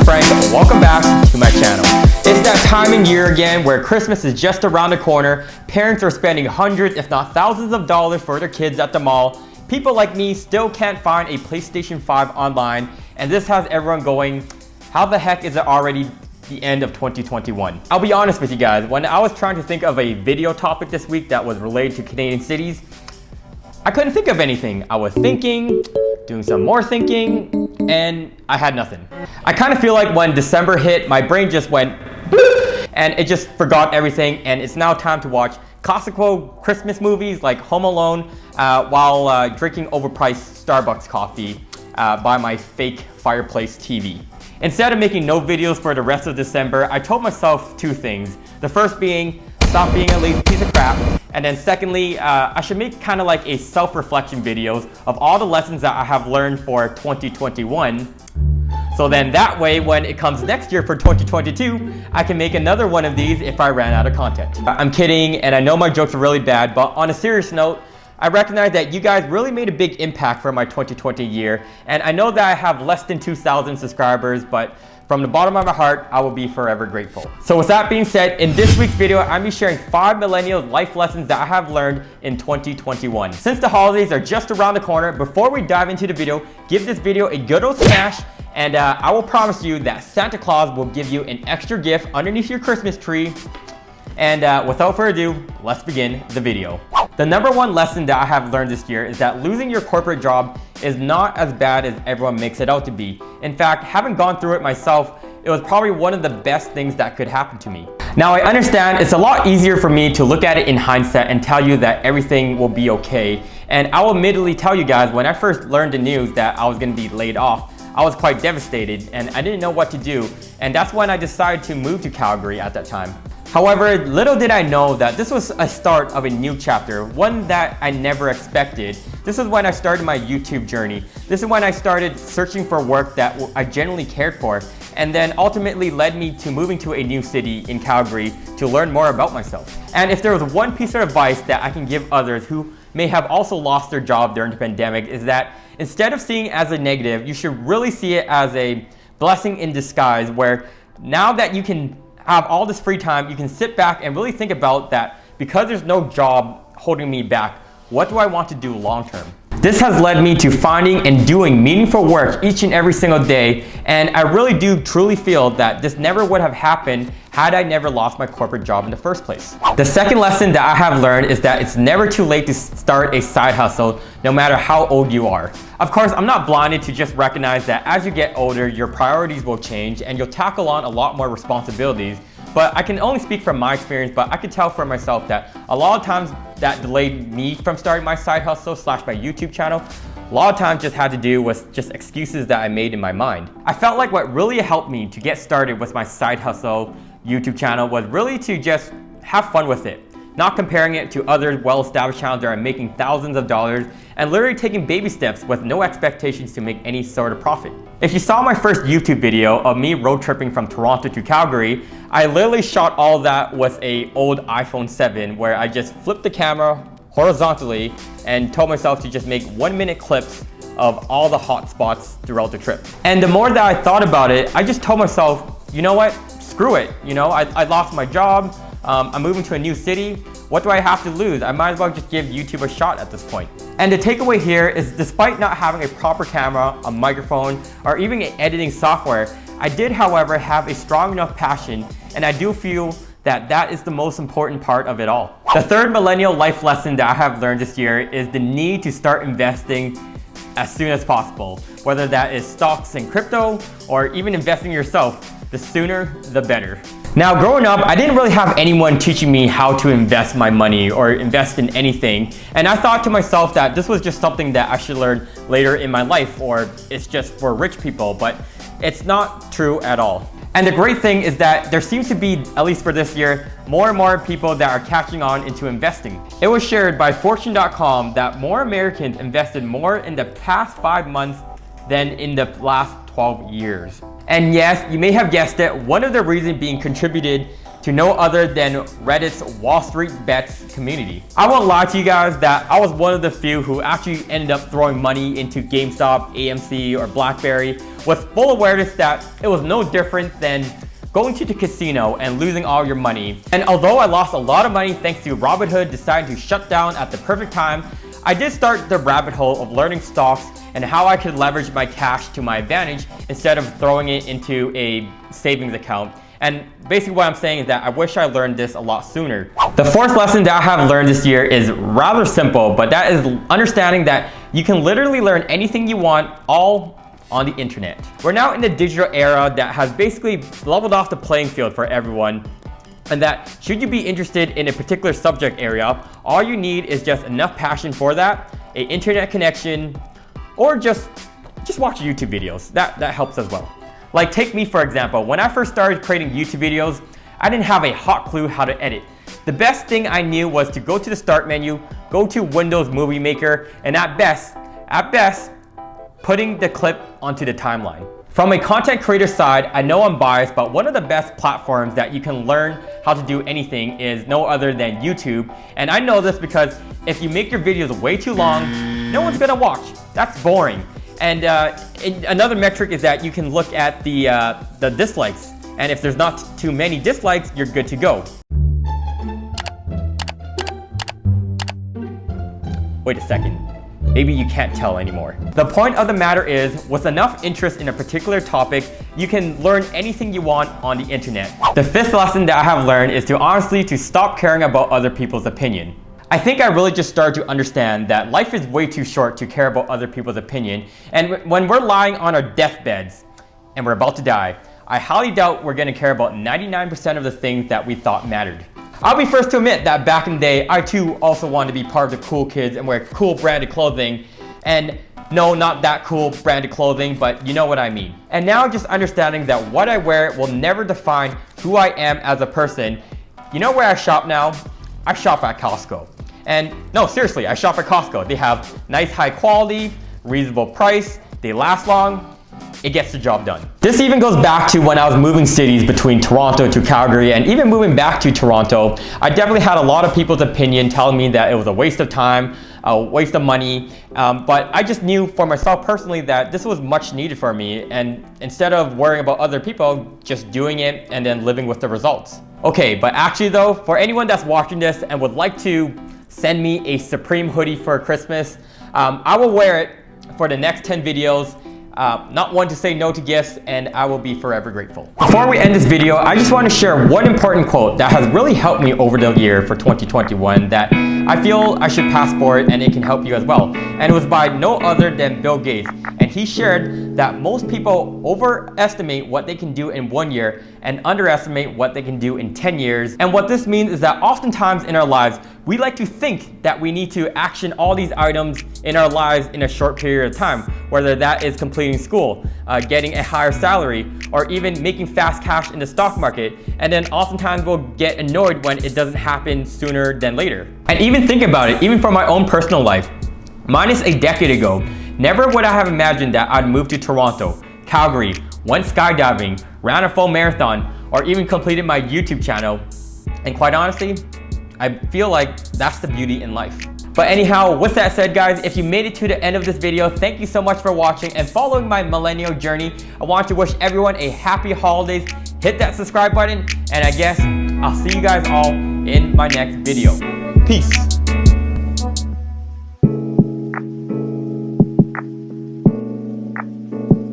Frank. Welcome back to my channel. It's that time in year again where Christmas is just around the corner. Parents are spending hundreds if not thousands of dollars for their kids at the mall. People like me still can't find a PlayStation 5 online, and this has everyone going, how the heck is it already the end of 2021? I'll be honest with you guys, when I was trying to think of a video topic this week that was related to Canadian cities, I couldn't think of anything. I was thinking, doing some more thinking, and I had nothing. I kind of feel like when December hit, my brain just went bloop, and it just forgot everything, and it's now time to watch classical Christmas movies like Home Alone while drinking overpriced Starbucks coffee by my fake fireplace TV. Instead of making no videos for the rest of December, I told myself two things. The first being, stop being a lazy piece of crap. And then secondly, I should make kind of like a self-reflection videos of all the lessons that I have learned for 2021. So then that way, when it comes next year for 2022, I can make another one of these if I ran out of content. I'm kidding, and I know my jokes are really bad, but on a serious note, I recognize that you guys really made a big impact for my 2020 year, and I know that I have less than 2,000 subscribers, but from the bottom of my heart, I will be forever grateful. So with that being said, in this week's video, I'm be sharing 5 millennial life lessons that I have learned in 2021. Since the holidays are just around the corner, before we dive into the video, give this video a good old smash, and I will promise you that Santa Claus will give you an extra gift underneath your Christmas tree. And without further ado, let's begin the video. The number one lesson that I have learned this year is that losing your corporate job is not as bad as everyone makes it out to be. In fact, having gone through it myself, it was probably one of the best things that could happen to me. Now I understand it's a lot easier for me to look at it in hindsight and tell you that everything will be okay. And I will admittedly tell you guys, when I first learned the news that I was going to be laid off, I was quite devastated and I didn't know what to do. And that's when I decided to move to Calgary at that time. However, little did I know that this was a start of a new chapter, one that I never expected. This is when I started my YouTube journey. This is when I started searching for work that I genuinely cared for, and then ultimately led me to moving to a new city in Calgary to learn more about myself. And if there was one piece of advice that I can give others who may have also lost their job during the pandemic, is that instead of seeing it as a negative, you should really see it as a blessing in disguise, where now that you can have all this free time, you can sit back and really think about that. Because there's no job holding me back, what do I want to do long term? This has led me to finding and doing meaningful work each and every single day, and I really do truly feel that this never would have happened had I never lost my corporate job in the first place. The second lesson that I have learned is that it's never too late to start a side hustle, no matter how old you are. Of course, I'm not blinded to just recognize that as you get older, your priorities will change and you'll tackle on a lot more responsibilities. But I can only speak from my experience, but I could tell for myself that a lot of times that delayed me from starting my side hustle / my YouTube channel, a lot of times just had to do with just excuses that I made in my mind. I felt like what really helped me to get started with my side hustle YouTube channel was really to just have fun with it. Not comparing it to other well-established channels that are making thousands of dollars, and literally taking baby steps with no expectations to make any sort of profit. If you saw my first YouTube video of me road tripping from Toronto to Calgary, I literally shot all that with an old iPhone 7 where I just flipped the camera horizontally and told myself to just make 1-minute clips of all the hot spots throughout the trip. And the more that I thought about it, I just told myself, you know what, screw it. You know, I lost my job. I'm moving to a new city. What do I have to lose? I might as well just give YouTube a shot at this point. And the takeaway here is, despite not having a proper camera, a microphone, or even an editing software, I did, however, have a strong enough passion, and I do feel that that is the most important part of it all. The third millennial life lesson that I have learned this year is the need to start investing as soon as possible. Whether that is stocks and crypto, or even investing yourself, the sooner the better. Now, growing up, I didn't really have anyone teaching me how to invest my money or invest in anything. And I thought to myself that this was just something that I should learn later in my life, or it's just for rich people, but it's not true at all. And the great thing is that there seems to be, at least for this year, more and more people that are catching on into investing. It was shared by Fortune.com that more Americans invested more in the past 5 months than in the last 12 years. And yes, you may have guessed it, one of the reasons being contributed to no other than Reddit's Wall Street Bets community. I won't lie to you guys that I was one of the few who actually ended up throwing money into GameStop, AMC, or BlackBerry with full awareness that it was no different than going to the casino and losing all your money. And although I lost a lot of money thanks to Robinhood deciding to shut down at the perfect time, I did start the rabbit hole of learning stocks and how I could leverage my cash to my advantage instead of throwing it into a savings account. And basically what I'm saying is that I wish I learned this a lot sooner. The fourth lesson that I have learned this year is rather simple, but that is understanding that you can literally learn anything you want all on the internet. We're now in the digital era that has basically leveled off the playing field for everyone, and that should you be interested in a particular subject area, all you need is just enough passion for that, an internet connection, or just watch YouTube videos. That helps as well. Like take me for example, when I first started creating YouTube videos, I didn't have a hot clue how to edit. The best thing I knew was to go to the start menu, go to Windows Movie Maker, and at best, putting the clip onto the timeline. From a content creator side, I know I'm biased, but one of the best platforms that you can learn how to do anything is no other than YouTube. And I know this because if you make your videos way too long, no one's gonna watch. That's boring. And another metric is that you can look at the dislikes. And if there's not too many dislikes, you're good to go. Wait a second. Maybe you can't tell anymore. The point of the matter is, with enough interest in a particular topic, you can learn anything you want on the internet. The fifth lesson that I have learned is to stop caring about other people's opinion. I think I really just started to understand that life is way too short to care about other people's opinion. And when we're lying on our deathbeds and we're about to die, I highly doubt we're gonna care about 99% of the things that we thought mattered. I'll be first to admit that back in the day, I too also wanted to be part of the cool kids and wear cool branded clothing. And no, not that cool branded clothing, but you know what I mean. And now just understanding that what I wear will never define who I am as a person. You know where I shop now? I shop at Costco. And no, seriously, I shop at Costco. They have nice high quality, reasonable price, they last long, it gets the job done. This even goes back to when I was moving cities between Toronto to Calgary, and even moving back to Toronto, I definitely had a lot of people's opinion telling me that it was a waste of time, a waste of money, but I just knew for myself personally that this was much needed for me, and instead of worrying about other people, just doing it and then living with the results. Okay, but actually though, for anyone that's watching this and would like to send me a Supreme hoodie for Christmas, I will wear it for the next 10 videos. Not one to say no to gifts, and I will be forever grateful. Before we end this video, I just want to share one important quote that has really helped me over the year for 2021 that I feel I should pass forward and it can help you as well. And it was by no other than Bill Gates. And he shared that most people overestimate what they can do in 1 year and underestimate what they can do in 10 years. And what this means is that oftentimes in our lives, we like to think that we need to action all these items in our lives in a short period of time, whether that is completing school, getting a higher salary, or even making fast cash in the stock market. And then oftentimes we'll get annoyed when it doesn't happen sooner than later. And even think about it, even from my own personal life, minus a decade ago, never would I have imagined that I'd move to Toronto, Calgary, went skydiving, ran a full marathon, or even completed my YouTube channel. And quite honestly, I feel like that's the beauty in life. But anyhow, with that said guys, if you made it to the end of this video, thank you so much for watching and following my millennial journey. I want to wish everyone a happy holidays. Hit that subscribe button, and I guess I'll see you guys all in my next video. Peace.